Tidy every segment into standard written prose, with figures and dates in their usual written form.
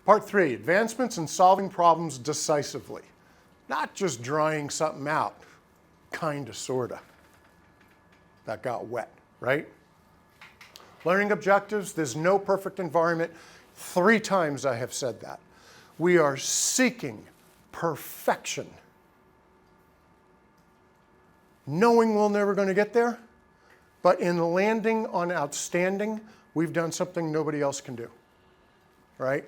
Part 3, advancements in solving problems decisively. Not just drying something out, kinda, sorta. That got wet, right? Learning objectives, there's no perfect environment. 3 times I have said that. We are seeking perfection. Knowing we're never going to get there, but in landing on outstanding, we've done something nobody else can do, right?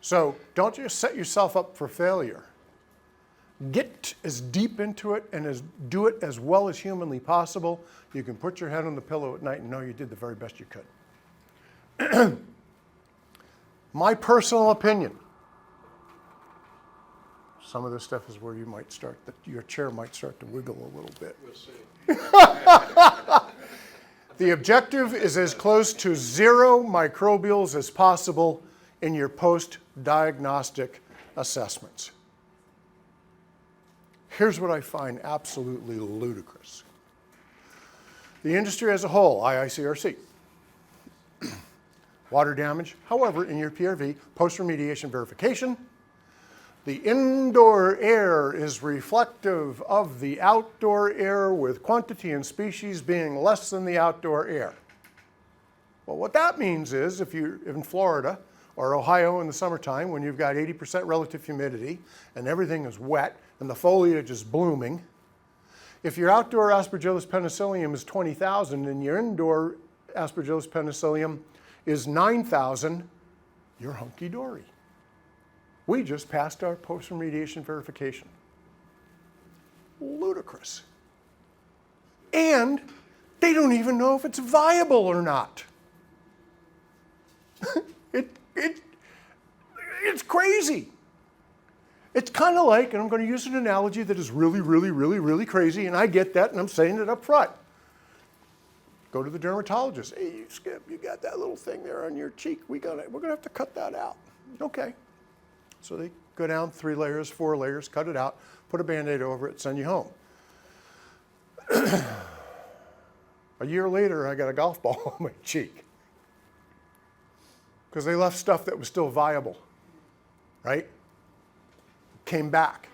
So don't just set yourself up for failure. Get as deep into it and do it as well as humanly possible. You can put your head on the pillow at night and know you did the very best you could. My personal opinion, some of this stuff is where you might start, your chair might start to wiggle a little bit. We'll see. The objective is as close to 0 microbials as possible in your post-diagnostic assessments. Here's what I find absolutely ludicrous. The industry as a whole, IICRC, water damage. However, in your PRV, post-remediation verification, the indoor air is reflective of the outdoor air with quantity and species being less than the outdoor air. Well, what that means is if you're in Florida or Ohio in the summertime when you've got 80% relative humidity and everything is wet and the foliage is blooming, if your outdoor Aspergillus penicillium is 20,000 and your indoor Aspergillus penicillium is 9,000, you're hunky-dory. We just passed our post-remediation verification. Ludicrous. And they don't even know if it's viable or not. It's crazy. It's kind of like, and I'm going to use an analogy that is really, really, really, really crazy, and I get that, and I'm saying it up front. Go to the dermatologist. Hey, Skip, you got that little thing there on your cheek. We're gonna have to cut that out. Okay. So they go down 3 layers, 4 layers, cut it out, put a Band-Aid over it, send you home. A year later, I got a golf ball on my cheek because they left stuff that was still viable, right? Came back.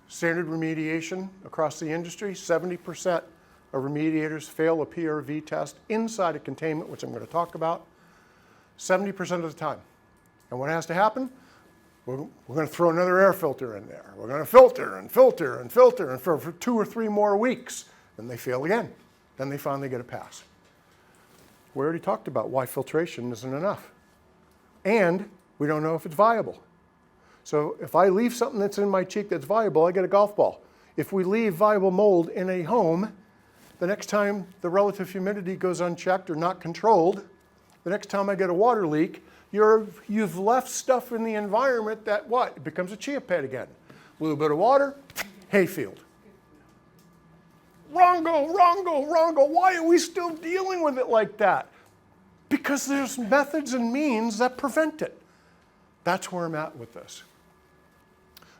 Standard remediation across the industry, 70% of remediators fail a PRV test inside of containment, which I'm going to talk about, 70% of the time. And what has to happen? We're going to throw another air filter in there. We're going to filter and filter and filter and for 2 or 3 more weeks. Then they fail again. Then they finally get a pass. We already talked about why filtration isn't enough. And we don't know if it's viable. So if I leave something that's in my cheek that's viable, I get a golf ball. If we leave viable mold in a home, the next time the relative humidity goes unchecked or not controlled, the next time I get a water leak, you've left stuff in the environment that what? It becomes a chia pet again. A little bit of water, hayfield. Wrongo, wrongo, wrongo. Why are we still dealing with it like that? Because there's methods and means that prevent it. That's where I'm at with this.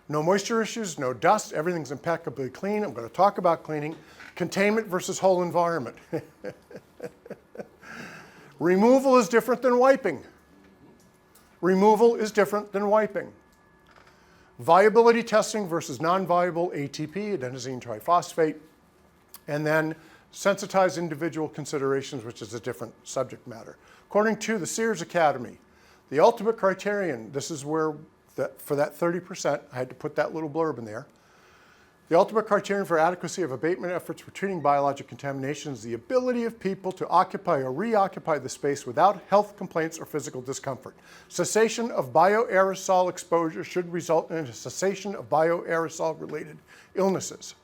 No moisture issues, no dust, everything's impeccably clean. I'm going to talk about cleaning. Containment versus whole environment. Removal is different than wiping. Removal is different than wiping. Viability testing versus non-viable ATP, adenosine triphosphate. And then sensitized individual considerations, which is a different subject matter. According to the Sears Academy, the ultimate criterion, this is where, for that 30%, I had to put that little blurb in there. The ultimate criterion for adequacy of abatement efforts for treating biologic contamination is the ability of people to occupy or reoccupy the space without health complaints or physical discomfort. Cessation of bioaerosol exposure should result in a cessation of bioaerosol-related illnesses.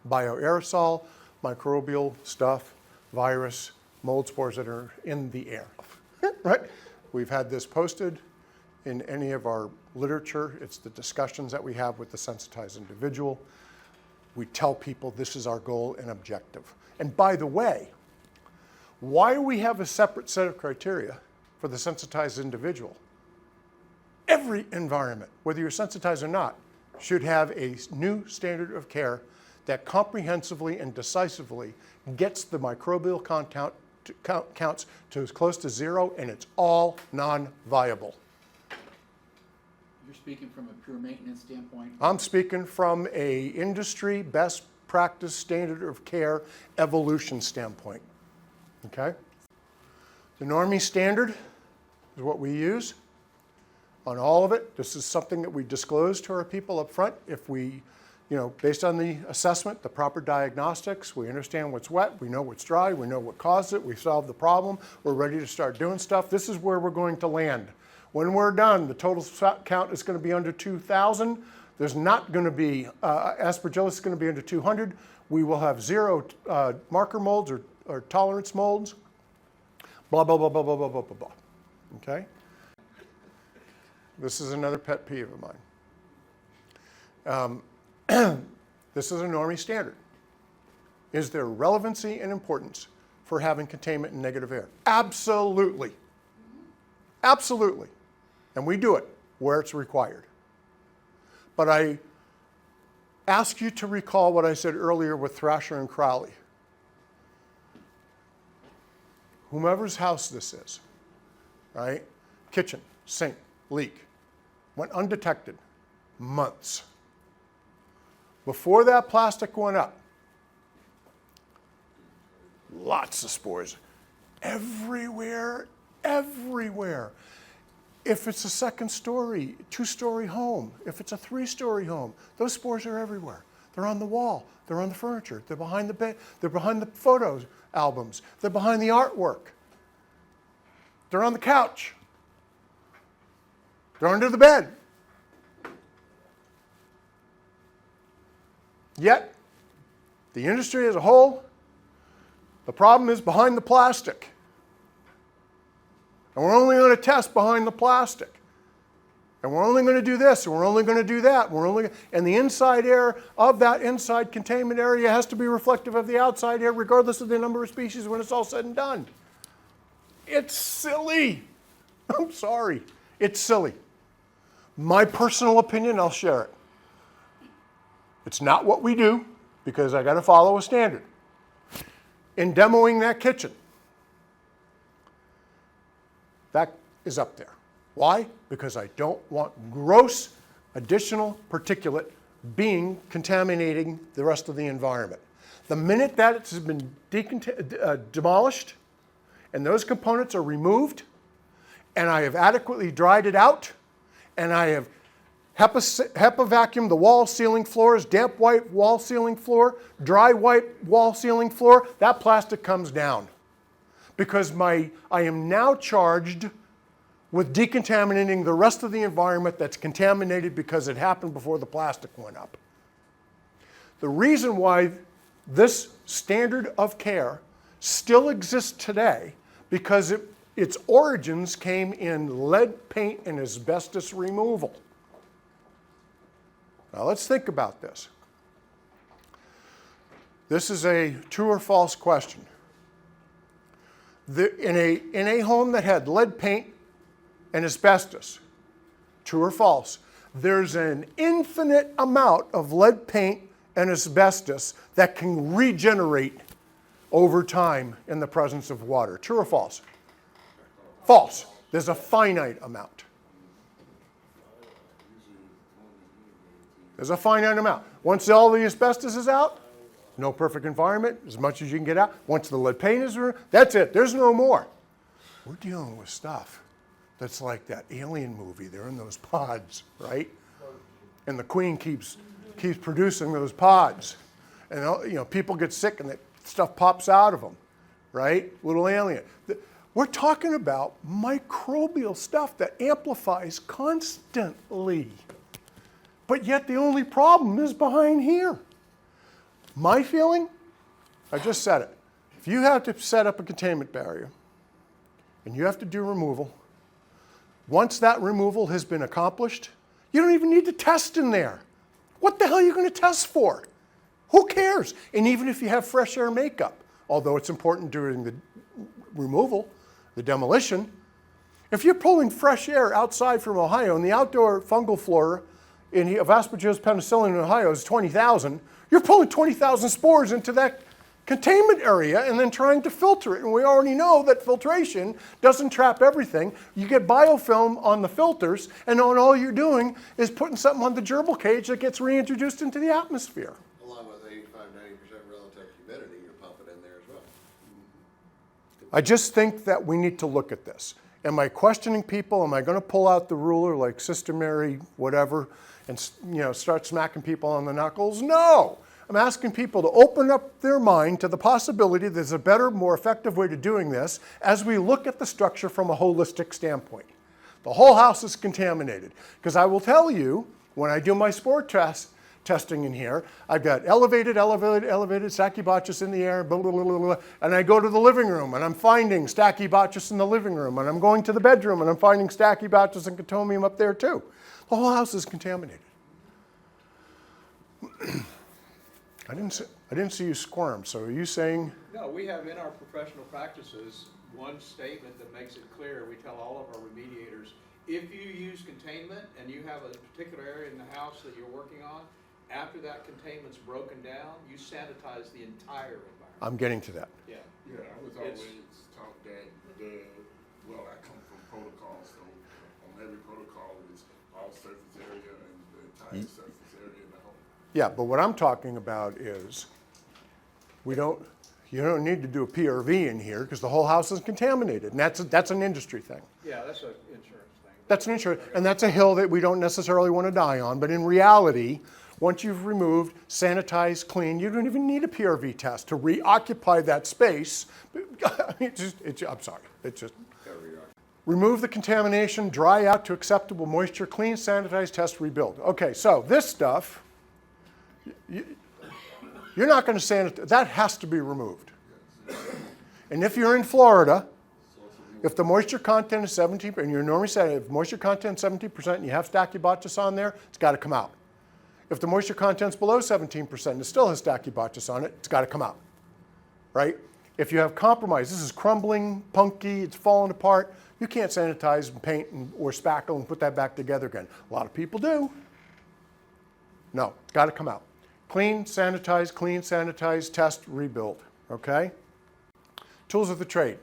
Bioaerosol, microbial stuff, virus, mold spores that are in the air, right? We've had this posted in any of our literature. It's the discussions that we have with the sensitized individual. We tell people this is our goal and objective. And by the way, why we have a separate set of criteria for the sensitized individual? Every environment, whether you're sensitized or not, should have a new standard of care that comprehensively and decisively gets the microbial counts to as close to zero, and it's all non-viable. You're speaking from a pure maintenance standpoint? I'm speaking from a industry best practice standard of care evolution standpoint. Okay? The NORMI standard is what we use on all of it. This is something that we disclose to our people up front. If we, based on the assessment, the proper diagnostics, we understand what's wet, we know what's dry, we know what caused it, we solve the problem, we're ready to start doing stuff. This is where we're going to land. When we're done, the total count is going to be under 2,000. There's not going to be, Aspergillus is going to be under 200. We will have 0 marker molds or tolerance molds. Blah, blah, blah, blah, blah, blah, blah, blah, blah. Okay? This is another pet peeve of mine. This is a NORMI standard. Is there relevancy and importance for having containment in negative air? Absolutely. Absolutely. And we do it where it's required. But I ask you to recall what I said earlier with Thrasher and Crowley. Whomever's house this is, right? Kitchen, sink, leak, went undetected, months. Before that plastic went up, lots of spores. Everywhere, everywhere. If it's a second-story, two-story home, if it's a three-story home, those spores are everywhere. They're on the wall, they're on the furniture, they're behind the bed, they're behind the photos albums, they're behind the artwork, they're on the couch, they're under the bed. Yet, the industry as a whole, the problem is behind the plastic. And we're only going to test behind the plastic. And we're only going to do this, and we're only going to do that. And the inside air of that inside containment area has to be reflective of the outside air, regardless of the number of species when it's all said and done. It's silly. I'm sorry. It's silly. My personal opinion, I'll share it. It's not what we do, because I got to follow a standard. In demoing that kitchen, that is up there. Why? Because I don't want gross additional particulate being contaminating the rest of the environment. The minute that it's been demolished and those components are removed, and I have adequately dried it out, and I have HEPA vacuumed the wall ceiling floors, damp wipe wall ceiling floor, dry wipe wall ceiling floor, that plastic comes down. Because I am now charged with decontaminating the rest of the environment that's contaminated because it happened before the plastic went up. The reason why this standard of care still exists today, because its origins came in lead paint and asbestos removal. Now let's think about this. This is a true or false question. In a home that had lead paint and asbestos, true or false, there's an infinite amount of lead paint and asbestos that can regenerate over time in the presence of water. True or false? False. There's a finite amount. There's a finite amount. Once all the asbestos is out, no perfect environment, as much as you can get out. Once the lead paint is removed, that's it. There's no more. We're dealing with stuff that's like that alien movie. They're in those pods, right? And the queen keeps producing those pods. And people get sick and that stuff pops out of them, right? Little alien. We're talking about microbial stuff that amplifies constantly. But yet the only problem is behind here. My feeling, I just said it. If you have to set up a containment barrier and you have to do removal, once that removal has been accomplished, you don't even need to test in there. What the hell are you going to test for? Who cares? And even if you have fresh air makeup, although it's important during the removal, the demolition, if you're pulling fresh air outside from Ohio and the outdoor fungal flora of Aspergillus penicillium in Ohio is 20,000, you're pulling 20,000 spores into that containment area and then trying to filter it. And we already know that filtration doesn't trap everything. You get biofilm on the filters, and all you're doing is putting something on the gerbil cage that gets reintroduced into the atmosphere. Along with 85-90% relative humidity, you're pumping in there as well. I just think that we need to look at this. Am I questioning people? Am I going to pull out the ruler like Sister Mary, whatever, and start smacking people on the knuckles? No. I'm asking people to open up their mind to the possibility there's a better, more effective way to doing this as we look at the structure from a holistic standpoint. The whole house is contaminated. Because I will tell you, when I do my spore testing in here, I've got elevated Stachybotrys in the air, blah, blah, blah, blah, blah, and I go to the living room and I'm finding Stachybotrys in the living rorom, and I'm going to the bedroom and I'm finding Stachybotrys and Containment up there too. The whole house is contaminated. I didn't see you squirm, so are you saying? No, we have in our professional practices one statement that makes it clear. We tell all of our remediators, if you use containment and you have a particular area in the house that you're working on, after that containment's broken down, you sanitize the entire environment. I'm getting to that. Yeah. Yeah, I was always taught that well, I come from protocol, so on every protocol, it's all surface area and the entire surface area in the home. Yeah, but what I'm talking about is you don't need to do a PRV in here because the whole house is contaminated, and that's an industry thing. Yeah, that's an insurance thing. That's an insurance, and that's a hill that we don't necessarily want to die on, but in reality, once you've removed, sanitized, cleaned, you don't even need a PRV test to reoccupy that space. I'm sorry, it's just. Remove the contamination, dry out to acceptable moisture, clean, sanitize, test, rebuild. Okay, so this stuff, you're not going to sanitize, that has to be removed. And if you're in Florida, if the moisture content is 17%, and you're normally saying if moisture content is 17% and you have Stachybotrys on there, it's got to come out. If the moisture content is below 17% and it still has Stachybotrys on it, it's got to come out, right? If you have compromise, this is crumbling, punky, it's falling apart, you can't sanitize and paint or spackle and put that back together again. A lot of people do. No, it's got to come out. Clean, sanitize, test, rebuild, okay? Tools of the trade.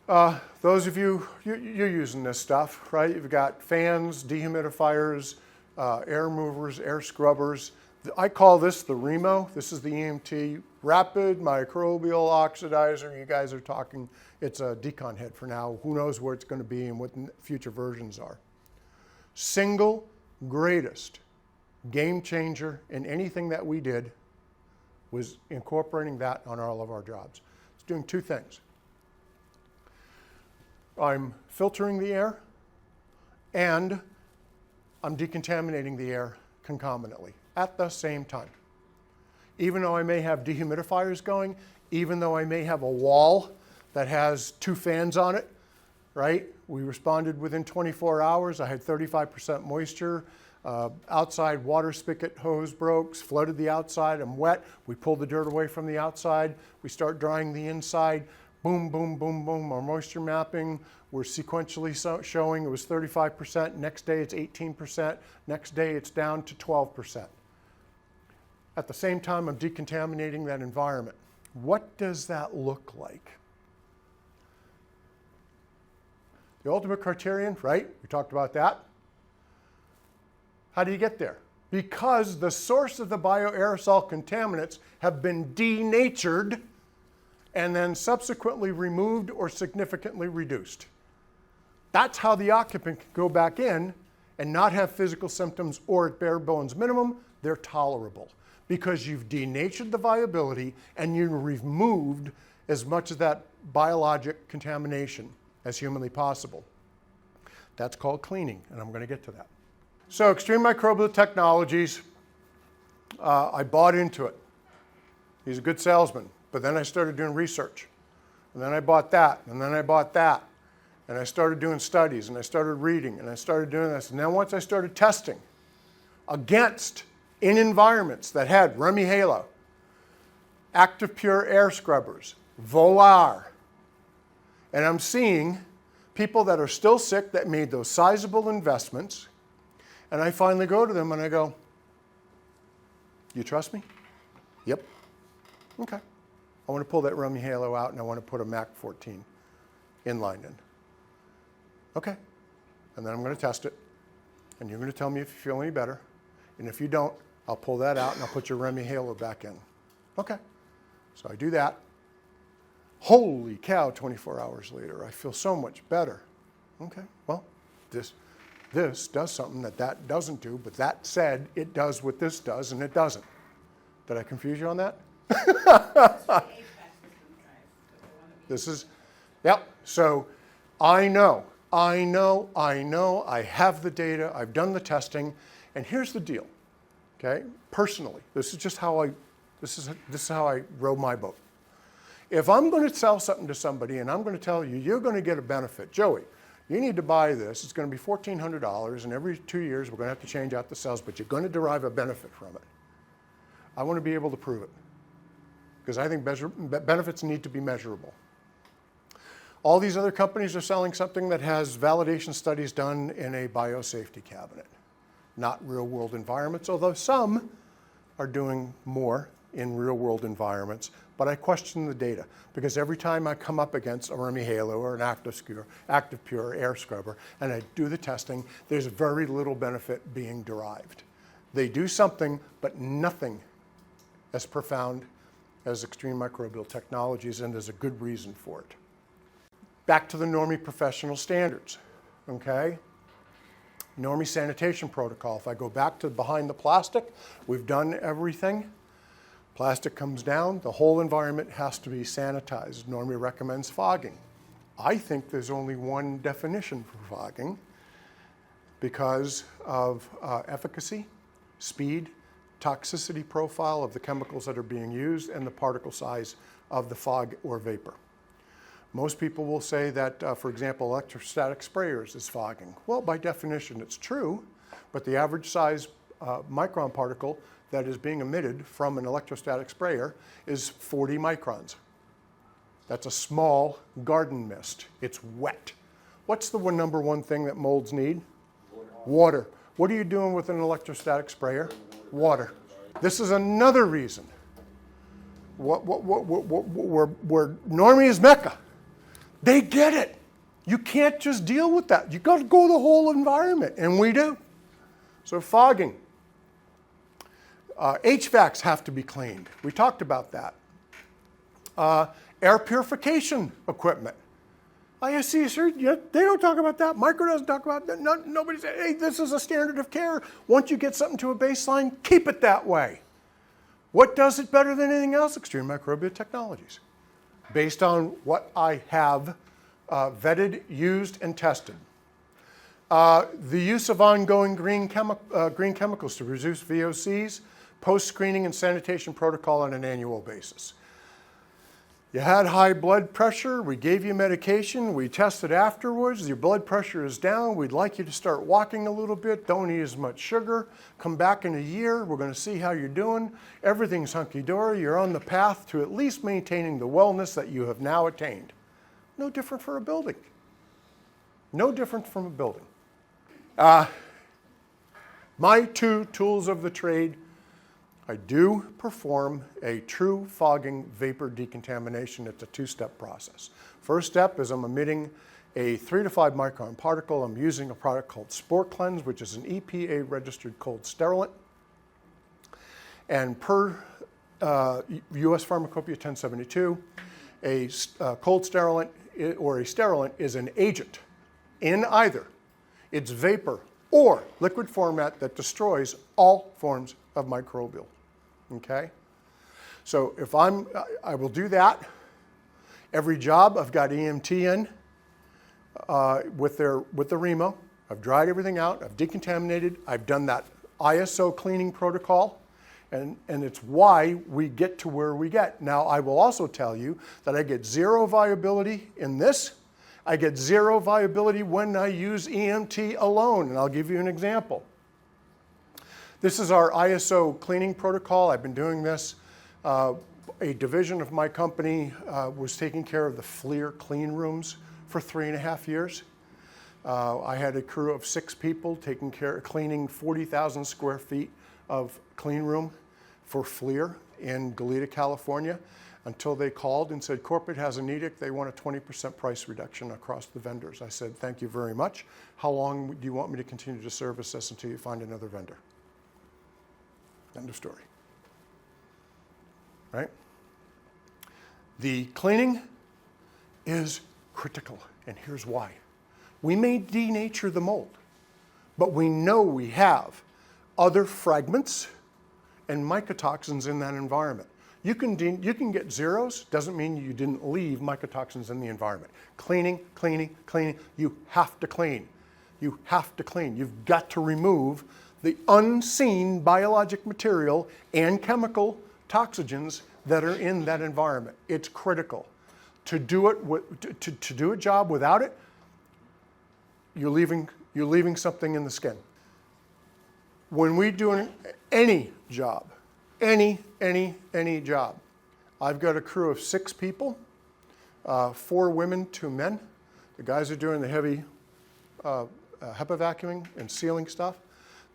Those of you, you're using this stuff, right? You've got fans, dehumidifiers, air movers, air scrubbers. I call this the REMO. This is the EMT, Rapid Microbial Oxidizer. You guys are talking, it's a decon head for now. Who knows where it's going to be and what future versions are. Single greatest game changer in anything that we did was incorporating that on all of our jobs. It's doing two things. I'm filtering the air and I'm decontaminating the air concomitantly at the same time. Even though I may have dehumidifiers going, even though I may have a wall that has 2 fans on it, right? We responded within 24 hours. I had 35% moisture. Outside water spigot hose broke, flooded the outside. I'm wet. We pulled the dirt away from the outside. We start drying the inside. Boom, boom, boom, boom. Our moisture mapping, we're sequentially showing it was 35%. Next day it's 18%. Next day it's down to 12%. At the same time, I'm decontaminating that environment. What does that look like? The ultimate criterion, right? We talked about that. How do you get there? Because the source of the bioaerosol contaminants have been denatured and then subsequently removed or significantly reduced. That's how the occupant can go back in and not have physical symptoms, or at bare bones minimum, they're tolerable because you've denatured the viability and you removed as much of that biologic contamination as humanly possible. That's called cleaning, and I'm going to get to that. So Extreme Microbial Technologies, I bought into it. He's a good salesman, but then I started doing research. And then I bought that, and then I bought that. And I started doing studies, and I started reading, and I started doing this. And then once I started testing against in environments that had Remy Halo, Active Pure air scrubbers, Volar, and I'm seeing people that are still sick that made those sizable investments, and I finally go to them and I go, "You trust me?" "Yep." Okay. I want to pull that Remy Halo out and I want to put a Mac 14 inline in. Okay. And then I'm going to test it. And you're going to tell me if you feel any better. And if you don't, I'll pull that out and I'll put your Remy Halo back in. Okay. So I do that. Holy cow, 24 hours later, I feel so much better. Okay, well, this does something that doesn't do, but that said, it does what this does and it doesn't. Did I confuse you on that? This is, yep, so I know, I have the data, I've done the testing, and here's the deal, okay? Personally, this is just how this is how I row my boat. If I'm going to sell something to somebody and I'm going to tell you, you're going to get a benefit, Joey, you need to buy this, it's going to be $1,400, and every 2 years we're going to have to change out the cells, but you're going to derive a benefit from it. I want to be able to prove it, because I think benefits need to be measurable. All these other companies are selling something that has validation studies done in a biosafety cabinet, not real-world environments, although some are doing more in real-world environments. But I question the data, because every time I come up against a Remy Halo or an Active Pure air scrubber and I do the testing, there's very little benefit being derived. They do something, but nothing as profound as extreme microbial technologies, and there's a good reason for it. Back to the NORMI professional standards, okay? NORMI sanitation protocol. If I go back to behind the plastic, we've done everything. Plastic comes down, the whole environment has to be sanitized. NORMI recommends fogging. I think there's only one definition for fogging because of efficacy, speed, toxicity profile of the chemicals that are being used, and the particle size of the fog or vapor. Most people will say that, for example, electrostatic sprayers is fogging. Well, by definition, it's true, but the average size micron particle that is being emitted from an electrostatic sprayer is 40 microns. That's a small garden mist. It's wet. What's the number one thing that molds need? Water. What are you doing with an electrostatic sprayer? Water. This is another reason where NORMI is Mecca. They get it. You can't just deal with that. You've got to go the whole environment, and we do. So fogging. HVACs have to be cleaned. We talked about that. Air purification equipment. ISC, sir, they don't talk about that. Micro doesn't talk about that. Nobody says, hey, this is a standard of care. Once you get something to a baseline, keep it that way. What does it better than anything else? Extreme microbial technologies. Based on what I have vetted, used, and tested. The use of ongoing green chemicals to reduce VOCs, post-screening and sanitation protocol on an annual basis. You had high blood pressure, we gave you medication, we tested afterwards, your blood pressure is down, we'd like you to start walking a little bit, don't eat as much sugar, come back in a year, we're going to see how you're doing, everything's hunky-dory, you're on the path to at least maintaining the wellness that you have now attained. No different for a building. No different from a building. My two tools of the trade, I do perform a true fogging vapor decontamination. It's a two-step process. First step is I'm emitting a 3 to 5 micron particle. I'm using a product called Spore Cleanse, which is an EPA-registered cold sterilant. And per U.S. Pharmacopoeia 1072, a cold sterilant or a sterilant is an agent in either its vapor or liquid format that destroys all forms of microbial, okay? So if I will do that. Every job I've got EMT in with the Remo. I've dried everything out, I've decontaminated, I've done that ISO cleaning protocol, and it's why we get to where we get. Now I will also tell you that I get zero viability in this. I get zero viability when I use EMT alone, and I'll give you an example. This is our ISO cleaning protocol. I've been doing this. A division of my company was taking care of the FLIR clean rooms for 3.5 years. I had a crew of 6 people cleaning 40,000 square feet of clean room. for FLIR in Goleta, California, until they called and said, corporate has an edict, they want a 20% price reduction across the vendors. I said, thank you very much. How long do you want me to continue to service this until you find another vendor? End of story. Right? The cleaning is critical, and here's why. We may denature the mold, but we know we have other fragments and mycotoxins in that environment. You can get zeros, doesn't mean you didn't leave mycotoxins in the environment. Cleaning, cleaning, cleaning. You have to clean. You have to clean. You've got to remove the unseen biologic material and chemical toxins that are in that environment. It's critical. To do it, to do a job without it, you're leaving something in the skin. When we do any job, any job, I've got a crew of 6 people, 4 women, 2 men. The guys are doing the heavy HEPA vacuuming and sealing stuff.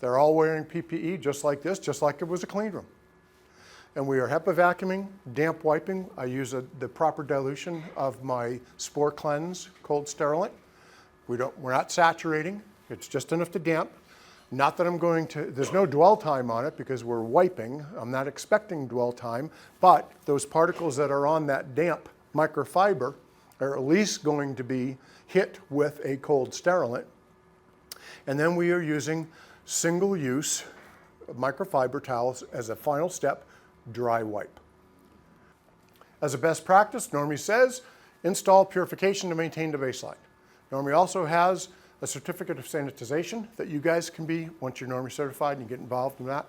They're all wearing PPE just like this, just like it was a clean room. And we are HEPA vacuuming, damp wiping. I use the proper dilution of my Spore Cleanse cold sterilant. We're not saturating. It's just enough to damp. Not that I'm going to, there's no dwell time on it because we're wiping. I'm not expecting dwell time, but those particles that are on that damp microfiber are at least going to be hit with a cold sterilant. And then we are using single-use microfiber towels as a final step, dry wipe. As a best practice, NORMI says, install purification to maintain the baseline. NORMI also has a certificate of sanitization that you guys can be, once you're NORMI certified and you get involved in that,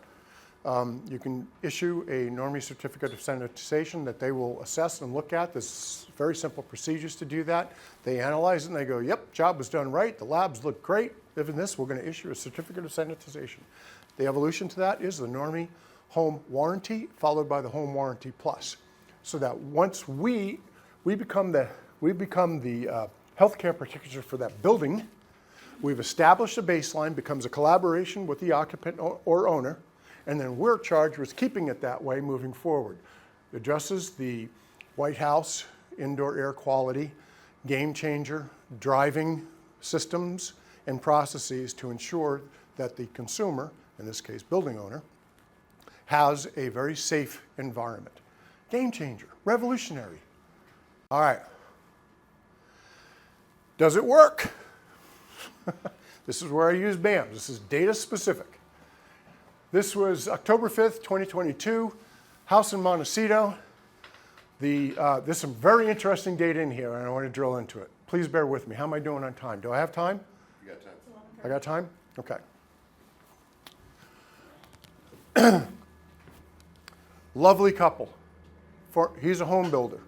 you can issue a NORMI certificate of sanitization that they will assess and look at. There's very simple procedures to do that. They analyze it and they go, yep, job was done right, the labs look great. Given this, we're going to issue a certificate of sanitization. The evolution to that is the NORMI Home Warranty, followed by the Home Warranty Plus. So that once we become the healthcare practitioner for that building, we've established a baseline, becomes a collaboration with the occupant or owner, and then we're charged with keeping it that way moving forward. It addresses the White House indoor air quality, game changer, driving systems and processes to ensure that the consumer, in this case building owner, has a very safe environment. Game changer, revolutionary. All right. Does it work? This is where I use BAMs. This is data specific. This was October 5th, 2022, house in Montecito. There's some very interesting data in here, and I want to drill into it. Please bear with me. How am I doing on time? Do I have time? You got time. I got time? Okay. Lovely couple. He's a home builder.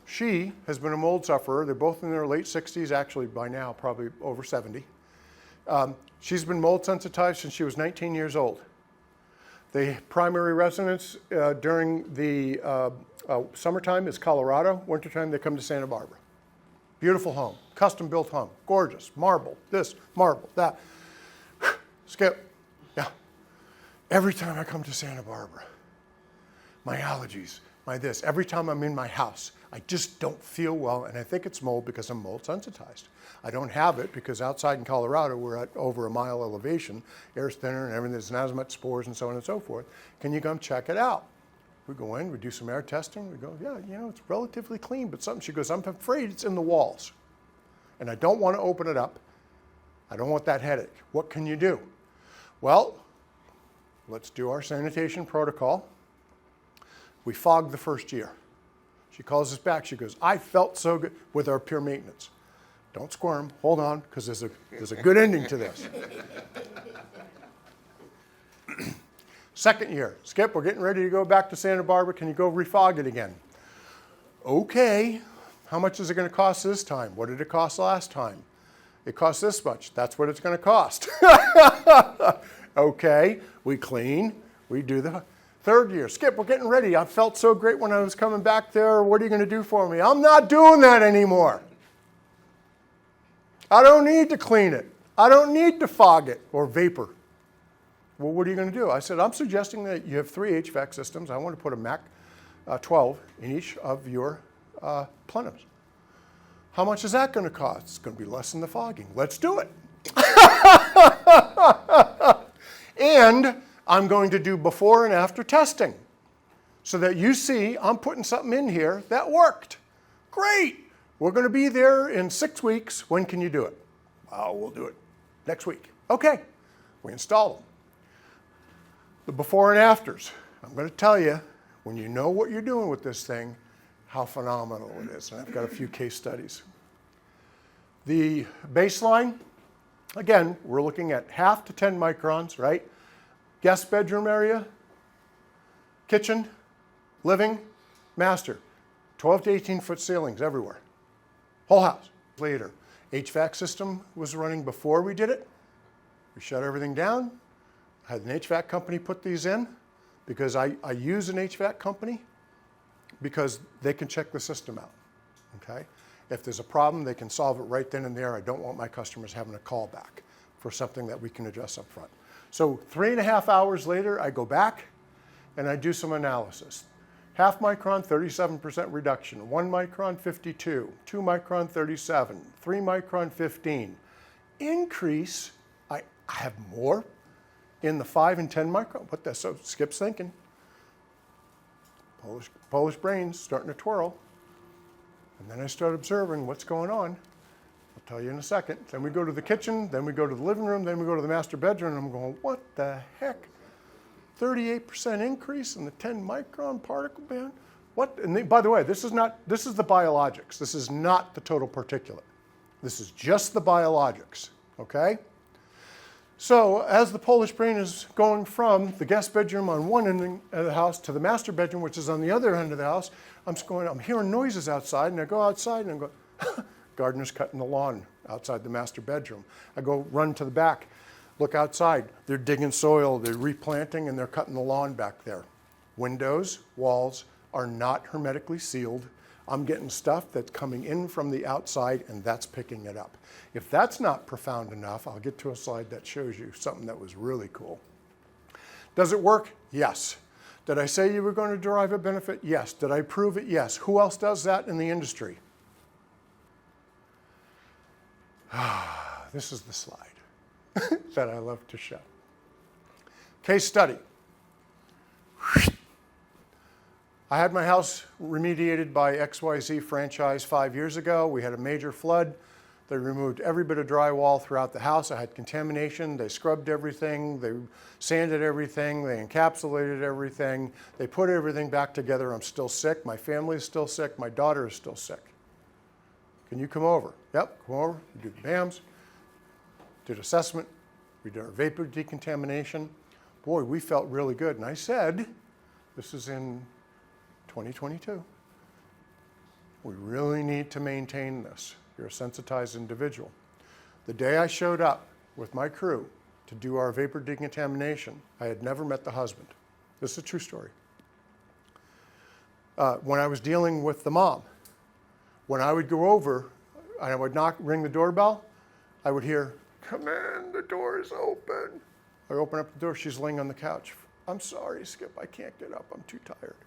She has been a mold sufferer. They're both in their late 60s, actually by now probably over 70. She's been mold sensitized since she was 19 years old. The primary residence during the summertime is Colorado. Wintertime they come to Santa Barbara. Beautiful home, custom built home, gorgeous, marble, this, marble, that. Skip. Yeah. Every time I come to Santa Barbara, my allergies, my this, every time I'm in my house, I just don't feel well, and I think it's mold because I'm mold sensitized. I don't have it because outside in Colorado, we're at over a mile elevation, air's thinner and everything, there's not as much spores and so on and so forth. Can you come check it out? We go in, we do some air testing, we go, yeah, you know, it's relatively clean, but something, she goes, I'm afraid it's in the walls, and I don't want to open it up. I don't want that headache. What can you do? Well, let's do our sanitation protocol. We fogged the first year. She calls us back. She goes, I felt so good with our pure maintenance. Don't squirm. Hold on, because there's a good ending to this. Second year. Skip, we're getting ready to go back to Santa Barbara. Can you go refog it again? Okay. How much is it going to cost this time? What did it cost last time? It cost this much. That's what it's going to cost. Okay. We clean. We do the... Third year, Skip, we're getting ready. I felt so great when I was coming back there. What are you going to do for me? I'm not doing that anymore. I don't need to clean it. I don't need to fog it or vapor. well, what are you going to do? I said, I'm suggesting that you have 3 HVAC systems. I want to put a MAC 12 in each of your plenums. How much is that going to cost? It's going to be less than the fogging. Let's do it. And I'm going to do before and after testing so that you see I'm putting something in here that worked. Great. We're going to be there in 6 weeks. When can you do it? Oh, we'll do it next week. Okay. We install them. The before and afters. I'm going to tell you, when you know what you're doing with this thing, how phenomenal it is. And I've got a few case studies. The baseline, again, we're looking at half to 10 microns, right? Guest bedroom area, kitchen, living, master. 12 to 18 foot ceilings everywhere. Whole house. Later, HVAC system was running before we did it. We shut everything down. Had an HVAC company put these in because I use an HVAC company because they can check the system out, okay? If there's a problem, they can solve it right then and there. I don't want my customers having a call back for something that we can address up front. So 3.5 hours later, I go back and I do some analysis. Half micron, 37% reduction. 1 micron, 52. 2 micron, 37. 3 micron, 15. Increase, I have more in the 5 and 10 micron. What the, so Skip's thinking. Polish brains starting to twirl. And then I start observing what's going on. I'll tell you in a second. Then we go to the kitchen, then we go to the living room, then we go to the master bedroom, and I'm going, what the heck? 38% increase in the 10 micron particle band? What? And by the way, this is the biologics. This is not the total particulate. This is just the biologics, okay? So as the Polish brain is going from the guest bedroom on one end of the house to the master bedroom, which is on the other end of the house, I'm hearing noises outside, and I go outside and I go, gardener's cutting the lawn outside the master bedroom. I go run to the back, look outside. They're digging soil, they're replanting, and they're cutting the lawn back there. Windows, walls are not hermetically sealed. I'm getting stuff that's coming in from the outside, and that's picking it up. If that's not profound enough, I'll get to a slide that shows you something that was really cool. Does it work? Yes. Did I say you were going to derive a benefit? Yes. Did I prove it? Yes. Who else does that in the industry? This is the slide that I love to show. Case study. I had my house remediated by XYZ franchise 5 years ago. We had a major flood. They removed every bit of drywall throughout the house. I had contamination. They scrubbed everything. They sanded everything. They encapsulated everything. They put everything back together. I'm still sick. My family is still sick. My daughter is still sick. Can you come over? Yep, come over. We did the BAMs, did assessment. We did our vapor decontamination. Boy, we felt really good. And I said, this is in 2022. We really need to maintain this. You're a sensitized individual. The day I showed up with my crew to do our vapor decontamination, I had never met the husband. This is a true story. When I was dealing with the mom, when I would go over and I would ring the doorbell, I would hear, come in, the door is open. I open up the door, she's laying on the couch. I'm sorry, Skip, I can't get up, I'm too tired.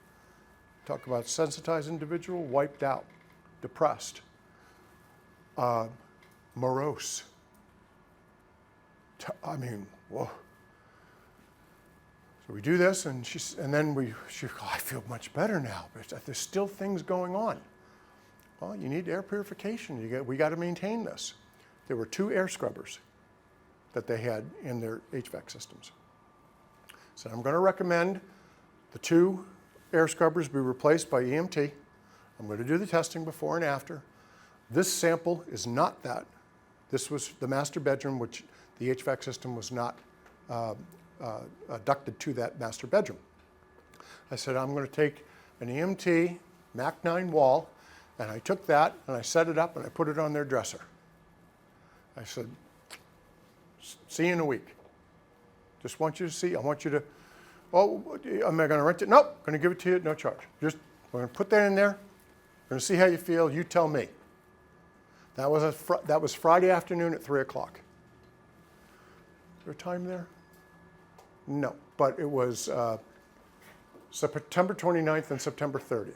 Talk about sensitized individual, wiped out, depressed, morose. I mean, whoa. So we do this, and then I feel much better now, but there's still things going on. Well, you need air purification. We got to maintain this. There were 2 air scrubbers that they had in their HVAC systems. So I'm going to recommend the 2 air scrubbers be replaced by EMT. I'm going to do the testing before and after. This sample is not that. This was the master bedroom, which the HVAC system was not ducted to that master bedroom. I said, I'm going to take an EMT MAC 9 wall, and I took that and I set it up and I put it on their dresser. I said, see you in a week. Just want you to see, I want you to, oh, am I going to rent it? Nope, going to give it to you at no charge. Just, we're going to put that in there. We're going to see how you feel. You tell me. That was Friday afternoon at 3 o'clock. Is there a time there? No, but it was September 29th and September 30th.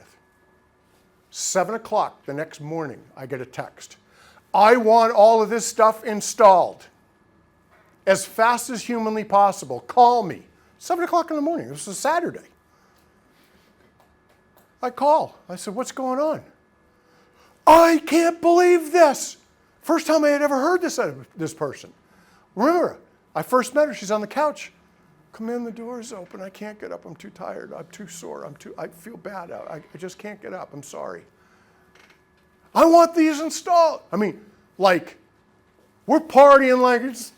7 o'clock the next morning, I get a text. I want all of this stuff installed as fast as humanly possible. Call me. 7 o'clock in the morning. This was a Saturday. I call. I said, what's going on? I can't believe this. First time I had ever heard this out of this person. Remember, I first met her. She's on the couch. Come in, the door is open. I can't get up. I'm too tired. I'm too sore. I feel bad. I just can't get up. I'm sorry. I want these installed. I mean, like, we're partying like it's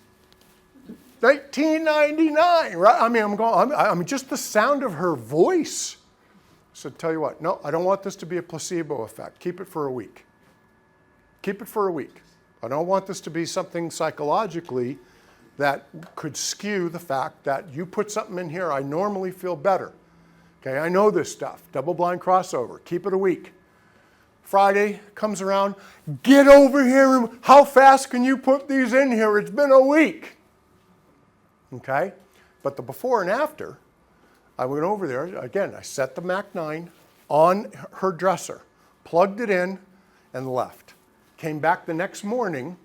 1999, right? I mean, just the sound of her voice. I said, tell you what, no, I don't want this to be a placebo effect. Keep it for a week. Keep it for a week. I don't want this to be something psychologically that could skew the fact that you put something in here, I normally feel better. Okay, I know this stuff. Double-blind crossover. Keep it a week. Friday comes around. Get over here. How fast can you put these in here? It's been a week. Okay? But the before and after, I went over there. Again, I set the Mac 9 on her dresser, plugged it in, and left. Came back the next morning.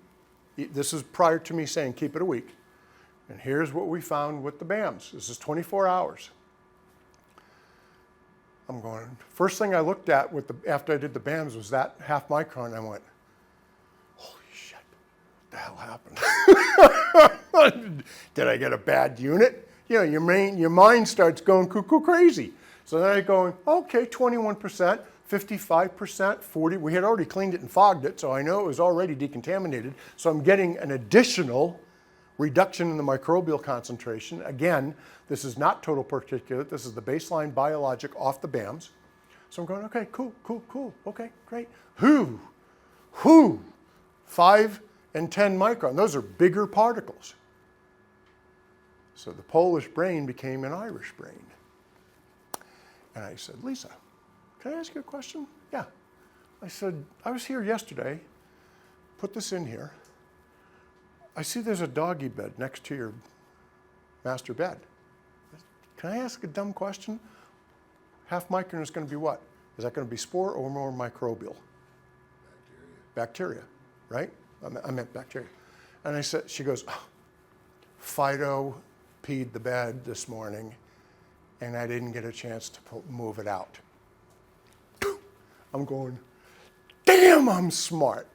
This is prior to me saying keep it a week. And here's what we found with the BAMs. This is 24 hours. I'm going, first thing I looked at after I did the BAMs was that half micron. And I went, holy shit, what the hell happened? Did I get a bad unit? You know, your mind starts going cuckoo crazy. So then I go, okay, 21%, 55%, 40%. We had already cleaned it and fogged it, so I know it was already decontaminated. So I'm getting an additional reduction in the microbial concentration. Again, this is not total particulate. This is the baseline biologic off the BAMs. So I'm going, okay, cool. Okay, great. 5 and 10 micron. Those are bigger particles. So the Polish brain became an Irish brain. And I said, Lisa, can I ask you a question? Yeah. I said, I was here yesterday, put this in here. I see there's a doggy bed next to your master bed. Can I ask a dumb question? Half micron is going to be what? Is that going to be spore or more microbial? Bacteria, right? I meant bacteria. And I said, she goes, oh, Fido peed the bed this morning and I didn't get a chance to move it out. I'm going, damn, I'm smart.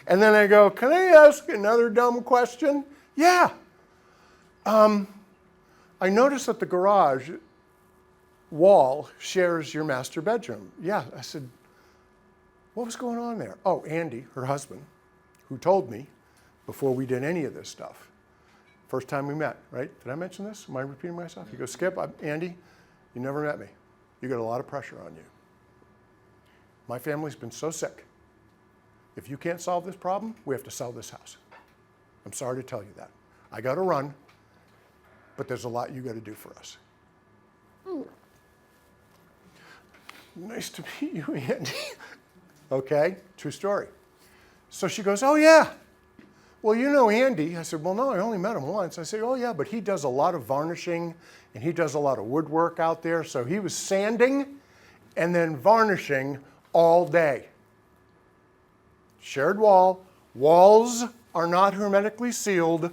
And then I go, can I ask another dumb question? Yeah. I noticed that the garage wall shares your master bedroom. Yeah. I said, what was going on there? Oh, Andy, her husband, who told me before we did any of this stuff. First time we met, right? Did I mention this? Am I repeating myself? He goes, Skip, Andy, you never met me. You got a lot of pressure on you. My family's been so sick. If you can't solve this problem, we have to sell this house. I'm sorry to tell you that. I got to run, but there's a lot you got to do for us. Nice to meet you, Andy. Okay, true story. So she goes, oh yeah. Well, you know Andy. I said, well, no, I only met him once. I said, oh yeah, but he does a lot of varnishing and he does a lot of woodwork out there. So he was sanding and then varnishing all day. Shared wall. Walls are not hermetically sealed.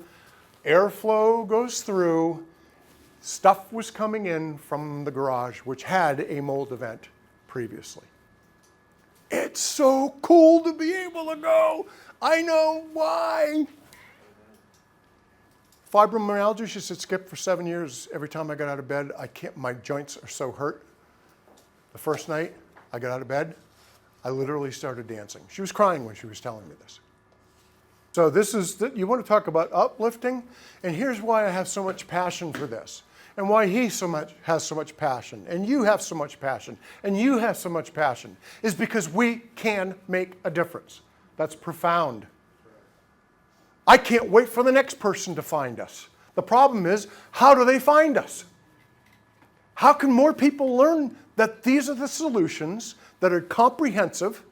Airflow goes through. Stuff was coming in from the garage, which had a mold event previously. It's so cool to be able to go. I know why. Fibromyalgia, she said, Skip, for 7 years, every time I got out of bed, my joints are so hurt. The first night I got out of bed, I literally started dancing. She was crying when she was telling me this. So you want to talk about uplifting? And here's why I have so much passion for this. And why he has so much passion. And you have so much passion. And you have so much passion. Is because we can make a difference. That's profound. I can't wait for the next person to find us. The problem is, how do they find us? How can more people learn that these are the solutions that are comprehensive,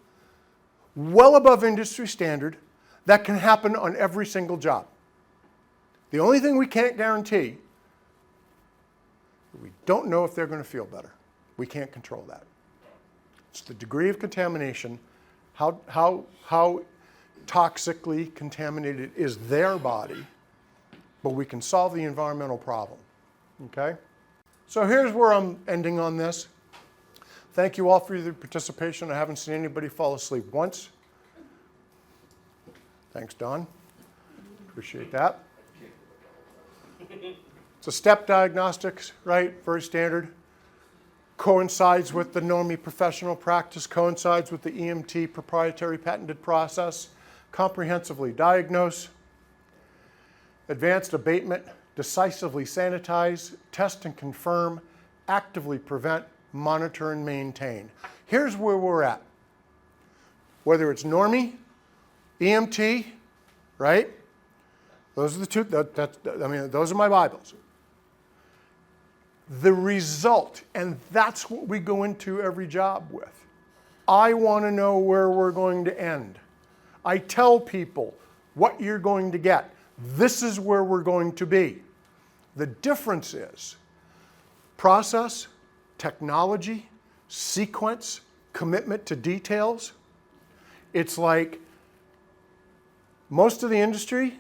well above industry standard, that can happen on every single job? The only thing we can't guarantee, we don't know if they're going to feel better. We can't control that. It's the degree of contamination, how toxically contaminated is their body, but we can solve the environmental problem. Okay? So here's where I'm ending on this. Thank you all for your participation. I haven't seen anybody fall asleep once. Thanks, Don. Appreciate that. It's a step diagnostics, right? Very standard. Coincides with the NORMI professional practice, coincides with the EMT proprietary patented process. Comprehensively diagnose. Advanced abatement, decisively sanitize, test and confirm, actively prevent, monitor and maintain. Here's where we're at. Whether it's NORMI, EMT, right? Those are the two, those are my Bibles. The result, and that's what we go into every job with. I want to know where we're going to end. I tell people what you're going to get. This is where we're going to be. The difference is process, technology, sequence, commitment to details. It's like most of the industry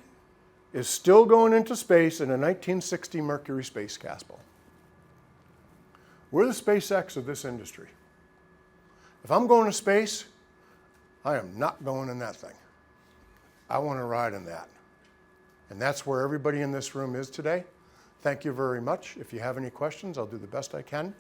is still going into space in a 1960 Mercury space capsule. We're the SpaceX of this industry. If I'm going to space, I am not going in that thing. I want to ride in that. And that's where everybody in this room is today. Thank you very much. If you have any questions, I'll do the best I can.